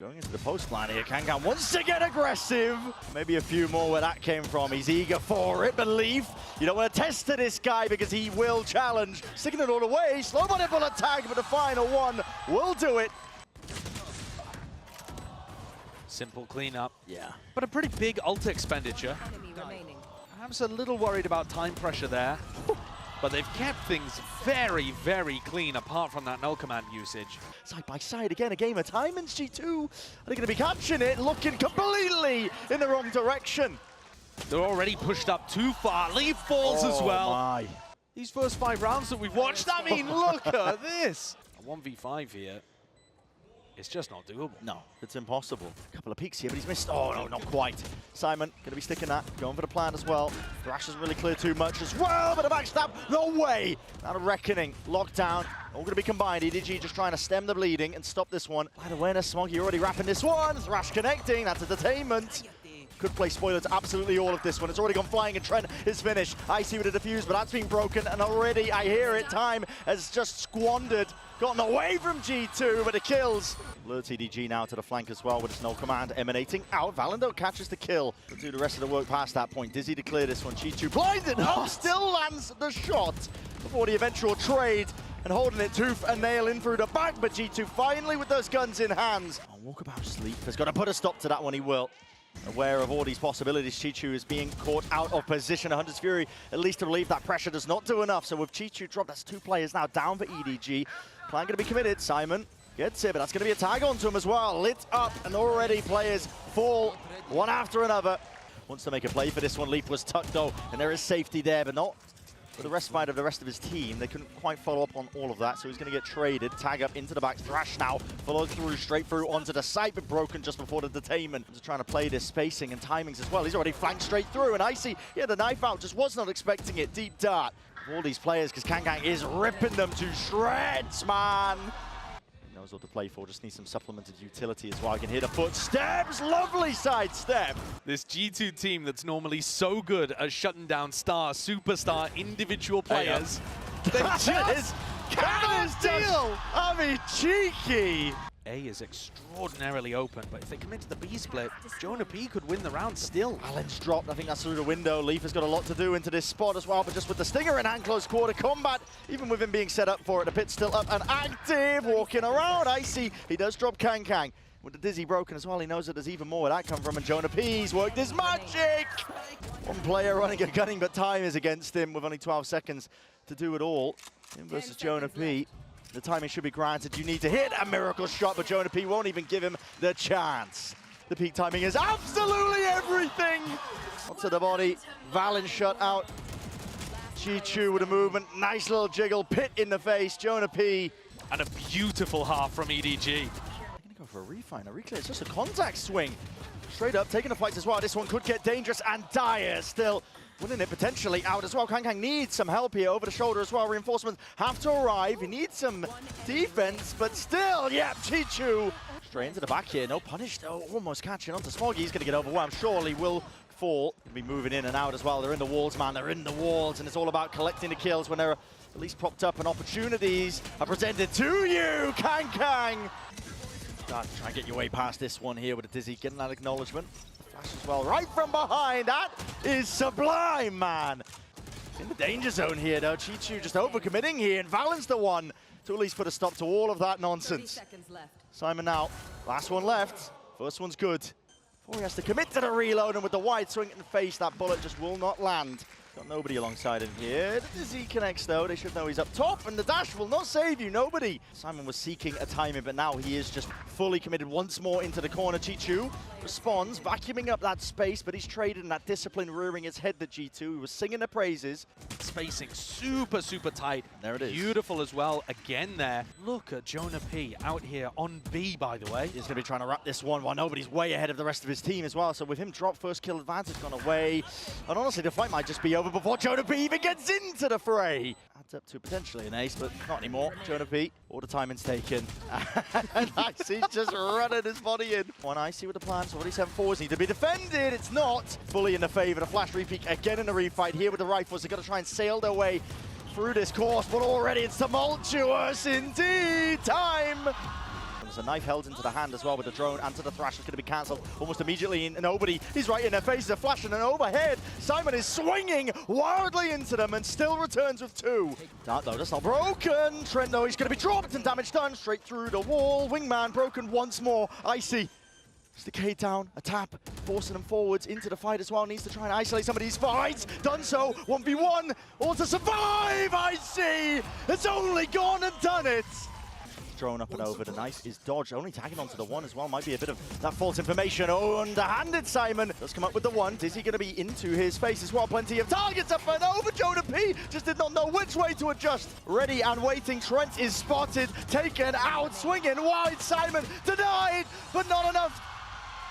Going into the post line here, Kangan wants to get aggressive. Maybe a few more where that came from. He's eager for it, but Leaf, you don't want to test to this guy because he will challenge. Sticking it all away, slow body bullet tag, but the final one will do it. Simple cleanup. Yeah. But a pretty big ult expenditure. I'm a little worried about time pressure there. But they've kept things very, very clean apart from that no command usage. Side by side again, a game of time, and G2 are they going to be catching it, looking completely in the wrong direction. They're already pushed up too far. Leaf falls as well. My. These first 5 rounds that we've watched, I mean, look at this. A 1v5 here. It's just not doable. No, it's impossible. A couple of peeks here, but he's missed. Oh, no, not quite. Simon going to be sticking that, going for the plant as well. Thrash doesn't really clear too much as well, but a backstab, no way! Now a reckoning, lockdown, all going to be combined. EDG just trying to stem the bleeding and stop this one. Light awareness, Smoggy already wrapping this one. Thrash connecting, that's a detainment. Could play spoiler to absolutely all of this one. It's already gone flying and Trent is finished. I see with a defuse, but that's been broken, and already I hear it. Time has just squandered. Gotten away from G2, but it kills. Lures EDG now to the flank as well with his no command emanating out. Valendo catches the kill. We'll do the rest of the work past that point. Dizzy to clear this one. G2 blinded up, still lands the shot before the eventual trade. And holding it tooth and nail in through the back, but G2 finally with those guns in hands. Oh, Walkabout Sleep has got to put a stop to that one, he will. Aware of all these possibilities, Chichu is being caught out of position. Hunter's Fury, at least to relieve that pressure, does not do enough. So with Chichu dropped, that's 2 players now down for EDG. Plan going to be committed. Simon gets it, but that's going to be a tag onto him as well. Lit up, and already players fall one after another. Wants to make a play for this one. Leaf was tucked though, and there is safety there, but not for the respite of the rest of his team. They couldn't quite follow up on all of that, so he's going to get traded. Tag up into the back. Thrash now followed through, straight through onto the site, but broken just before the detainment. He's trying to play this spacing and timings as well. He's already flanked straight through, and Icy, yeah, the knife out, just was not expecting it. Deep dart of all these players, because Kangang is ripping them to shreds, man. He knows what to play for, just needs some supplemented utility as well. I can hear the footsteps, lovely sidestep. This G2 team that's normally so good at shutting down superstar individual players, they just cannot deal. I mean, cheeky. A is extraordinarily open, but if they commit to the B split, Jonah P could win the round still. Allen's dropped, I think that's through the window. Leaf has got a lot to do into this spot as well, but just with the Stinger in hand, close quarter combat, even with him being set up for it, the pit's still up and active, walking around. Icy, he does drop Kang. With the Dizzy broken as well, he knows that there's even more where that come from, and Jonah P's worked his magic! One player running and gunning, but time is against him with only 12 seconds to do it all. Him versus Jonah P. The timing should be granted. You need to hit a miracle shot, but Jonah P won't even give him the chance. The peak timing is absolutely everything. Onto the body, Valen shut out. Chi-Chu with a movement, nice little jiggle, pit in the face, Jonah P. And a beautiful half from EDG. They're gonna go for a refine, a reclear, it's just a contact swing. Straight up, taking the fights as well. This one could get dangerous, and Dire still winning it potentially out as well. Kang needs some help here over the shoulder as well. Reinforcements have to arrive. He needs some defense, but still, yeah, Chi-Chu straight into the back here. No punish, though. Almost catching onto Smoggy. He's going to get overwhelmed. Surely will fall. He'll be moving in and out as well. They're in the walls, man. They're in the walls, and it's all about collecting the kills when they're at least propped up, and opportunities are presented to you. Kang. Try and get your way past this one here with a Dizzy getting that acknowledgement. Flash as well, right from behind. That is sublime, man. In the danger zone here, though. Chi-Chu just overcommitting here, and Valen's the one to at least put a stop to all of that nonsense. Simon now, last one left. First one's good. Before he has to commit to the reload, and with the wide swing in the face, that bullet just will not land. Got nobody alongside him here. The Dizzy connects though, they should know he's up top, and the dash will not save you, nobody. Simon was seeking a timing, but now he is just fully committed once more into the corner. Chi-Chu responds, vacuuming up that space, but he's traded in that discipline, rearing his head, the G2. He was singing the praises. Spacing super, super tight. There it is. Beautiful as well, again there. Look at Jonah P out here on B, by the way. He's going to be trying to wrap this one while nobody's way ahead of the rest of his team as well. So with him drop, first kill advantage gone away. And honestly, the fight might just be over before Jonah P even gets into the fray. Adds up to potentially an ace, but not anymore. Jonah P, all the timing's taken. And Icy's just running his body in. One Icy with the plans, already 7 forwards need to be defended. It's not fully in the favor. The flash repeat again in the refight here with the rifles. They've got to try and sail their way through this course, but already it's tumultuous indeed. Time There's a knife held into the hand as well with the drone, and to the Thrash is going to be cancelled almost immediately. And nobody, he's right in their faces, a flash and an overhead. Simon is swinging wildly into them and still returns with 2. Dart though, that's not broken. Trent though, he's going to be dropped and damage done straight through the wall. Wingman broken once more. Icy. Decay down, a tap, forcing them forwards into the fight as well. Needs to try and isolate some of these fights. Done so, 1v1, all to survive, Icy! It's only gone and done it! Drone up and over, the knife is dodged, only tagging onto the 1 as well. Might be a bit of that false information. Oh, underhanded Simon does come up with the 1. Is he going to be into his face as well? Plenty of targets up and over. Jonah P just did not know which way to adjust. Ready and waiting, Trent is spotted, taken out, swinging wide. Simon denied, but not enough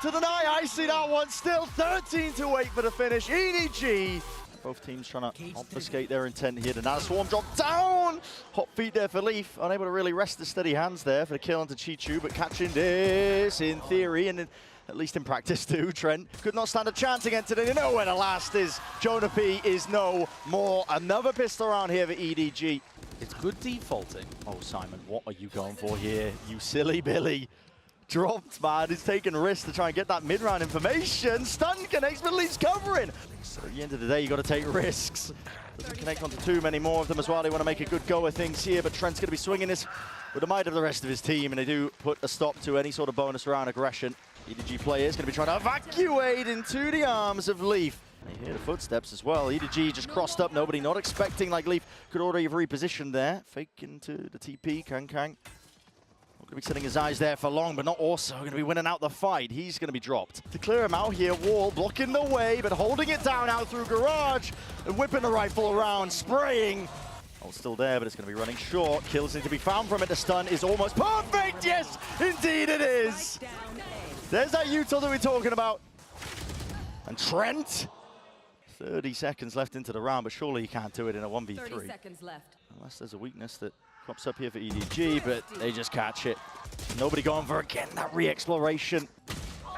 to deny Icy that one. Still 13-8 for the finish. EDG. Both teams trying to obfuscate their intent here. The Nana Swarm dropped down. Hot feet there for Leaf. Unable to really rest the steady hands there for the kill onto Chichu, but catching this in theory and at least in practice too. Trent could not stand a chance against it. And you know where the last is. Jonah P is no more. Another pistol round here for EDG. It's good defaulting. Oh, Simon, what are you going for here? You silly Billy. Dropped, man. He's taking risks to try and get that mid-round information. Stun connects, but Leaf's covering. So at the end of the day, you got to take risks. Doesn't connect onto too many more of them as well. They want to make a good go of things here, but Trent's going to be swinging this with the might of the rest of his team, and they do put a stop to any sort of bonus round aggression. EDG players going to be trying to evacuate into the arms of Leaf. You hear the footsteps as well. EDG just crossed up. Nobody not expecting, like Leaf could already have repositioned there. Fake into the TP, Kang. Going to be setting his eyes there for long, but not also going to be winning out the fight. He's going to be dropped. To clear him out here, Wall blocking the way, but holding it down out through Garage and whipping the rifle around, spraying. Oh, still there, but it's going to be running short. Kills need to be found from it. The stun is almost perfect. Yes, indeed it is. There's that util that we're talking about. And Trent, 30 seconds left into the round, but surely he can't do it in a 1v3. 30 seconds left. Unless there's a weakness that crops up here for EDG, but they just catch it. Nobody going for, again, that re-exploration.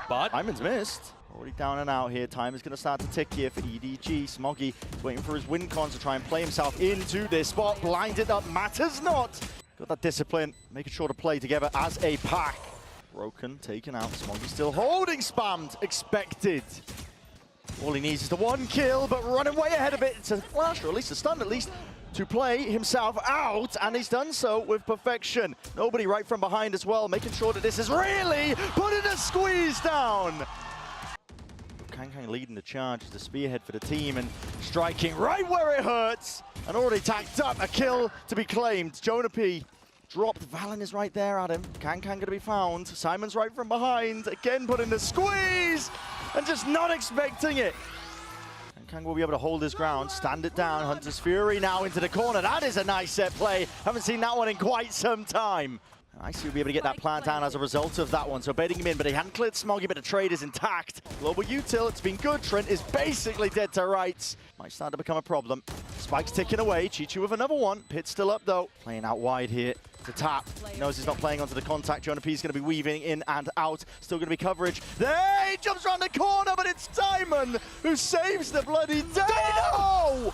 But Simon's missed. Already down and out here. Time is going to start to tick here for EDG. Smoggy waiting for his win con to try and play himself into this spot. Blinded up, matters not. Got that discipline, making sure to play together as a pack. Broken, taken out. Smoggy still holding, spammed, expected. All he needs is the 1 kill, but running way ahead of it. It's a flash, or at least a stun, at least, to play himself out, and he's done so with perfection. Nobody right from behind as well, making sure that this is really putting a squeeze down. Kang leading the charge as the spearhead for the team and striking right where it hurts, and already tacked up a kill to be claimed. Jonah P dropped. Valen is right there at him. Kang going to be found. Simon's right from behind, again putting the squeeze, and just not expecting it. Kang will be able to hold his ground, stand it down. Hunter's Fury now into the corner. That is a nice set play. Haven't seen that one in quite some time. Icy will be able to get that plant down as a result of that one. So baiting him in, but he hadn't cleared Smoggy, but the trade is intact. Global util, it's been good. Trent is basically dead to rights. Might start to become a problem. Spike's ticking away. Chichu with another one. Pit's still up though. Playing out wide here to tap. He knows he's not playing onto the contact. Jonah P is going to be weaving in and out. Still going to be coverage. There he jumps around the corner, but it's Simon who saves the bloody day. No!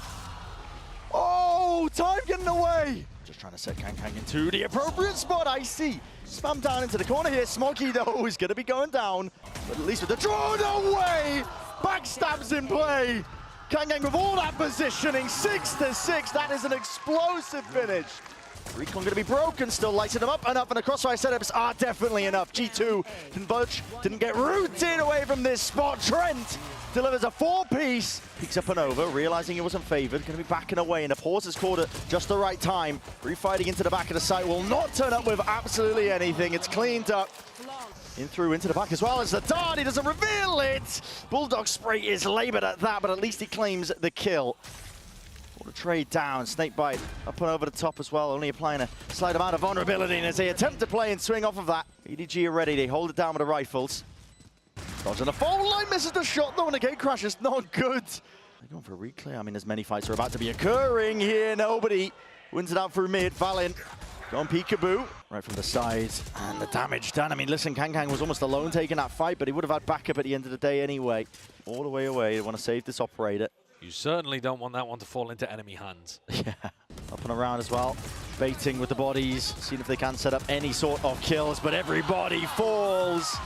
Oh, time getting away. Just trying to set Kang into the appropriate spot. Icy spam down into the corner here. Smoggy though is going to be going down, but at least with the draw, no way! Backstabs in play. Kang with all that positioning, 6-6. That is an explosive finish. Recon going to be broken, still lighting them up and the crossfire setups are definitely enough. G2 didn't budge, didn't get rooted away from this spot. Trent delivers a 4-piece, peeks up and over, realizing he wasn't favored, going to be backing away, and the pause is caught at just the right time. Refighting into the back of the site will not turn up with absolutely anything. It's cleaned up. In through into the back as well as the dart, he doesn't reveal it. Bulldog spray is labored at that, but at least he claims the kill. The trade down, Snakebite up and over the top as well, only applying a slight amount of vulnerability, and as they attempt to play and swing off of that, EDG are ready, they hold it down with the rifles. Dodging the phone line, misses the shot though, and the gate crash is not good. They're going for a reclear. I mean, as many fights are about to be occurring here. Nobody wins it out through mid. Valen going peekaboo right from the side, and the damage done. I mean, listen, Kang was almost alone taking that fight, but he would have had backup at the end of the day anyway. All the way away, they want to save this operator. You certainly don't want that one to fall into enemy hands. Yeah, up and around as well. Baiting with the bodies, seeing if they can set up any sort of kills, but everybody falls.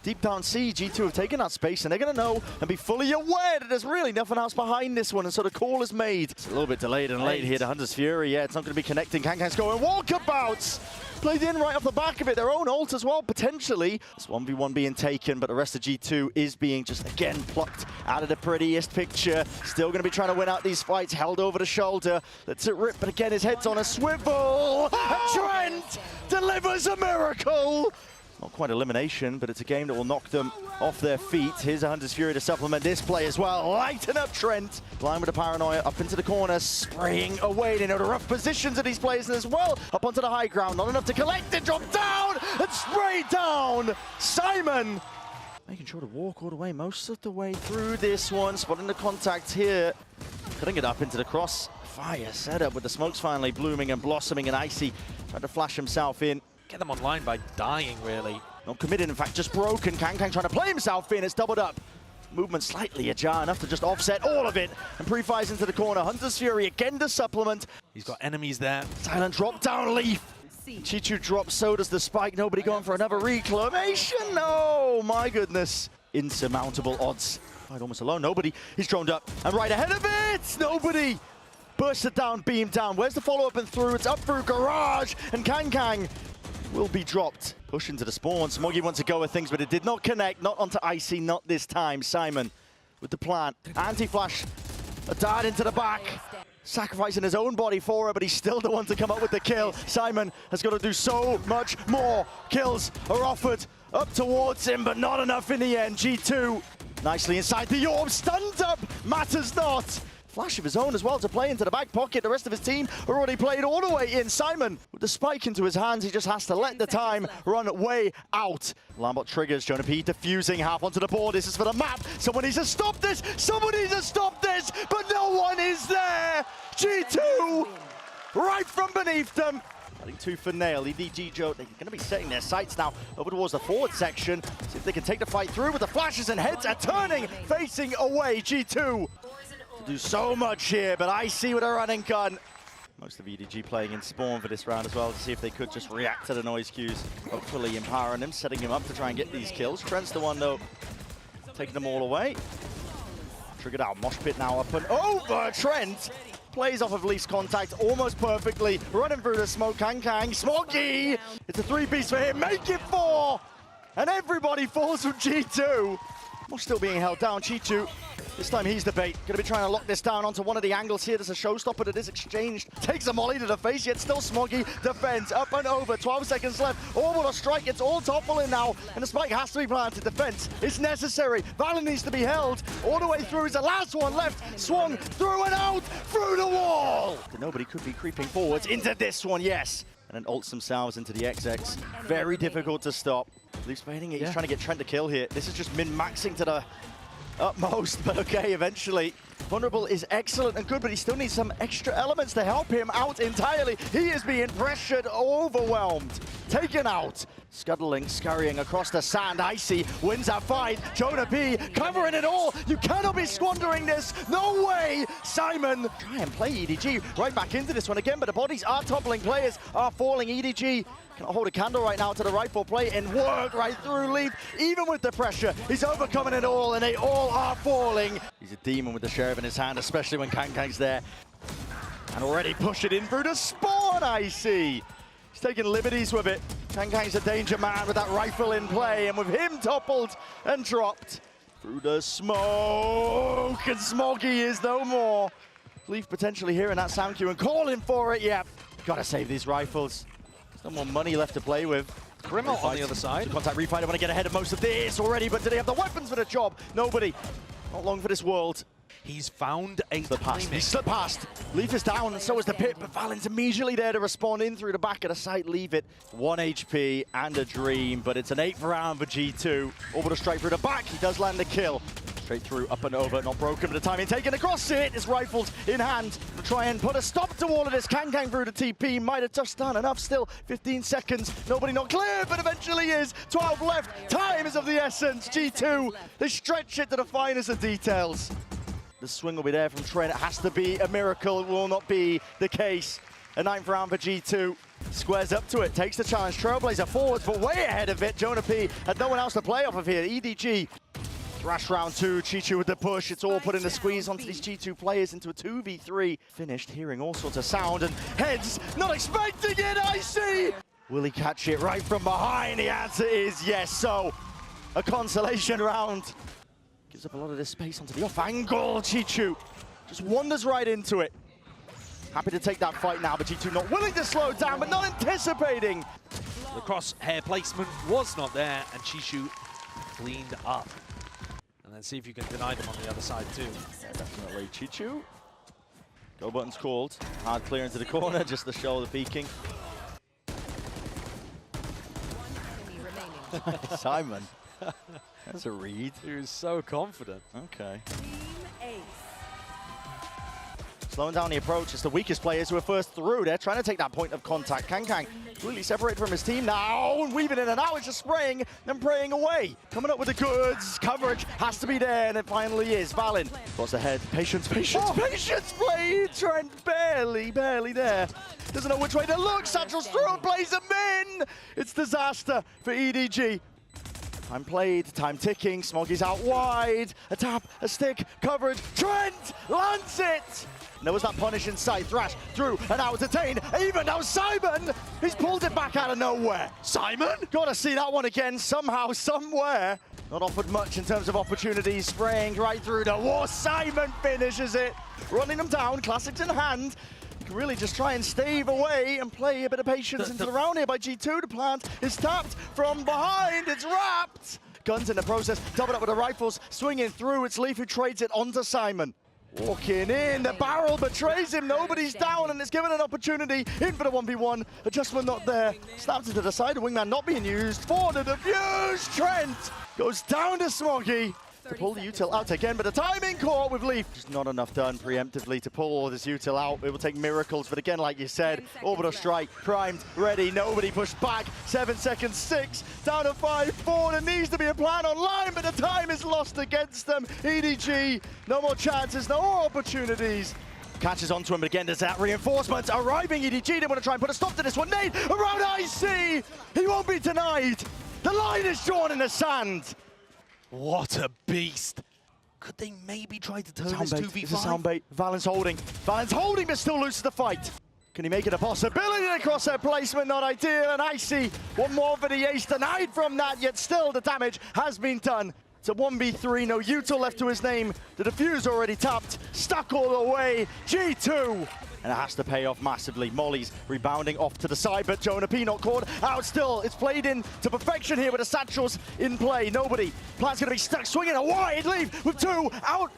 Deep down C, G2 have taken that space, and they're going to know and be fully aware that there's really nothing else behind this one, and so the call is made. It's a little bit delayed and late here to Hunter's Fury. Yeah, it's not going to be connecting. Kangkang's going walkabouts! Played in right off the back of it, their own ult as well, potentially. It's 1v1 being taken, but the rest of G2 is being just, again, plucked out of the prettiest picture. Still going to be trying to win out these fights, held over the shoulder. Lets it rip, but again, his head's on a swivel. And Trent delivers a miracle! Not quite elimination, but it's a game that will knock them off their feet. Here's a Hunter's Fury to supplement this play as well. Lighten up Trent. Blind with the paranoia, up into the corner, spraying away. They know the rough positions of these players as well. Up onto the high ground, not enough to collect it. Drop down and spray down. Simon making sure to walk all the way, most of the way through this one. Spotting the contact here. Cutting it up into the cross. Fire setup with the smokes finally blooming and blossoming, and Icy trying to flash himself in. Get them online by dying, really. Not committed, in fact, just broken. Kangkang trying to play himself in. It's doubled up. Movement slightly ajar, enough to just offset all of it. And pre-fires into the corner. Hunter's Fury again to supplement. He's got enemies there. Silent drop down Leaf. Chichu drops, so does the spike. Nobody going for another reclamation. No, my goodness. Insurmountable odds. Right, almost alone. Nobody. He's droned up. And right ahead of it, nobody. Burst it down, beam down. Where's the follow-up and through? It's up through Garage. And Kangkang will be dropped. Push into the spawn. Smoggy wants to go with things, but it did not connect. Not onto Icy, not this time. Simon with the plant. Anti-flash. A dart into the back. Sacrificing his own body for it, but he's still the one to come up with the kill. Simon has got to do so much more. Kills are offered up towards him, but not enough in the end. G2 nicely inside the orb. Stunned up. Matters not. Flash of his own as well to play into the back pocket. The rest of his team are already played all the way in. Simon with the spike into his hands. He just has to let the time run way out. Lambot triggers. Jonah P diffusing half onto the board. This is for the map. Someone needs to stop this. Someone needs to stop this. But no one is there. G2 right from beneath them. Cutting two for Nail. EDG Joe, they're going to be setting their sights now over towards the forward section. See if they can take the fight through with the flashes, and heads are turning, facing away. G2 do so much here, but I see with a running gun. Most of EDG playing in spawn for this round as well to see if they could just react to the noise cues. Hopefully empowering him, setting him up to try and get these kills. Trent's the one though, taking them all away. Triggered out, mosh pit now up and over. Trent plays off of least contact almost perfectly. Running through the smoke, Kangkang, Smoggy. It's a three-piece for him, make it four. And everybody falls from G2. Mosh still being held down, Chichu. This time he's the bait. Going to be trying to lock this down onto one of the angles here. There's a showstopper that is exchanged. Takes a molly to the face, yet still Smoggy defends. Up and over, 12 seconds left. Orbital strike, it's all toppling now. And the spike has to be planted. Defense is necessary. Valen needs to be held. All the way through is the last one left. Swung through and out, through the wall. Nobody could be creeping forwards into this one, yes. And then ults themselves into the XX. Very difficult to stop. Leaf's baiting it. He's trying to get Trent to kill here. This is just min-maxing to the utmost, but okay, eventually. Vulnerable is excellent and good, but he still needs some extra elements to help him out entirely. He is being pressured, overwhelmed, taken out. Scuttling, scurrying across the sand. Icy wins that fight. Jonah P covering it all. You cannot be squandering this. No way. Simon try and play EDG right back into this one again, but the bodies are toppling. Players are falling. EDG cannot hold a candle right now to the rifle play and work right through Leaf. Even with the pressure, he's overcoming it all, and they all are falling. He's a demon with the sheriff in his hand, especially when Kangkang's there. And already push it in through the spawn, Icy. He's taking liberties with it. Kangkang's a danger man with that rifle in play, and with him toppled and dropped through the smoke, and Smoggy is no more. Leaf potentially hearing that sound cue and calling for it. Yep, gotta save these rifles. There's no more money left to play with. Criminal on the other side. Contact refight, I want to get ahead of most of this already, but do they have the weapons for the job? Nobody. Not long for this world. He's found a timing. He slipped past. Leaf is down, and so is the pit, but Valen's immediately there to respond in through the back of the site. Leave it. 1 HP and a dream, but it's an 8th round for G2. Orbital strike through the back. He does land the kill. Straight through, up and over, not broken, but the timing taken across it. His rifles in hand to try and put a stop to all of this. Kangkang through the TP, might have just done enough still. 15 seconds, nobody not clear, but eventually is. 12 left, time is of the essence. G2, they stretch it to the finest of details. The swing will be there from Trent. It has to be a miracle. It will not be the case. A 9th round for G2. Squares up to it, takes the challenge. Trailblazer forwards, but way ahead of it. Jonah P had no one else to play off of here. EDG. Thrash round 2, Chichu with the push. It's all putting the squeeze onto these G2 players into a 2v3. Finished, hearing all sorts of sound and heads, not expecting it, I see! Will he catch it right from behind? The answer is yes, so a consolation round. Gives up a lot of this space onto the off angle. Chichu just wanders right into it. Happy to take that fight now, but G2 not willing to slow down, but not anticipating. The crosshair placement was not there, and Chichu cleaned up. And then see if you can deny them on the other side too. Yeah, definitely. Chichu. Go button's called. Hard clear into the corner, just the shoulder peeking. Simon. That's a read. He was so confident. Okay. Slowing down the approach. It's the weakest players who are first through. They're trying to take that point of contact. Kang really separated from his team now. And weaving in and out. It's just spraying and praying away. Coming up with the goods. Coverage has to be there. And it finally is. Valen. What's ahead? Patience. Patience played. Trent barely there. Doesn't know which way to look. Satchel's through and plays him in. It's disaster for EDG. Time played, time ticking, Smoggy's out wide, a tap, a stick, coverage, Trent lands it! And there was that punish in sight, Thrash through and out detained, even now Simon, he's pulled it back out of nowhere. Simon? Gotta see that one again, somehow, somewhere. Not offered much in terms of opportunities, spraying right through the wall, Simon finishes it. Running them down, classics in hand. Can really just try and stave away and play a bit of patience into the round here by G2. The plant is tapped from behind. It's wrapped. Guns in the process. Doubled up with the rifles. Swinging through. It's Leaf who trades it onto Simon. Walking in. The barrel betrays him. Nobody's down and it's given an opportunity. In for the 1v1. Adjustment not there. Snapped into the side. The wingman not being used. For the defuse. Trent goes down to Smoggy to pull the util out again, but the timing caught with Leaf. Just not enough done preemptively to pull all this util out. It will take miracles, but again, like you said, orbital strike, primed, ready, nobody pushed back. 7 seconds, 6, down to 5, 4. There needs to be a plan online, but the time is lost against them. EDG, no more chances, no more opportunities. Catches onto him, but again, there's that reinforcement arriving. EDG, they want to try and put a stop to this one. Nade around IC, he won't be denied. The line is drawn in the sand. What a beast. Could they maybe try to turn this 2v5? It's a sound bait. Valen's holding, but still loses the fight. Can he make it a possibility? Across their placement, not ideal. And Icy, one more for the ace, denied from that, yet still the damage has been done. It's a 1v3, no util left to his name. The defuse already tapped, stuck all the way. G2. And it has to pay off massively. Molly's rebounding off to the side, but Jonah P not caught out still. It's played in to perfection here with the satchels in play. Nobody. Plant's going to be stuck, swinging a wide leave with 2 out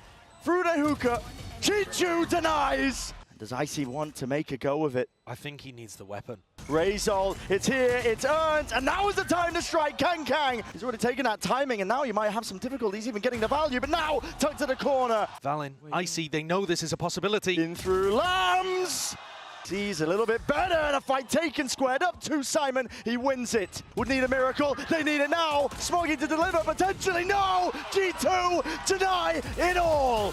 through the hookah. Chichu denies. Does Icy want to make a go of it? I think he needs the weapon. Razol, it's here, it's earned, and now is the time to strike Kang. He's already taken that timing, and now you might have some difficulties even getting the value, but now tucked to the corner. Valen, Icy, they know this is a possibility. In through Lambs. Sees a little bit better, and a fight taken, squared up to Simon. He wins it. Would need a miracle. They need it now. Smoggy to deliver, potentially. No! G2 deny it all.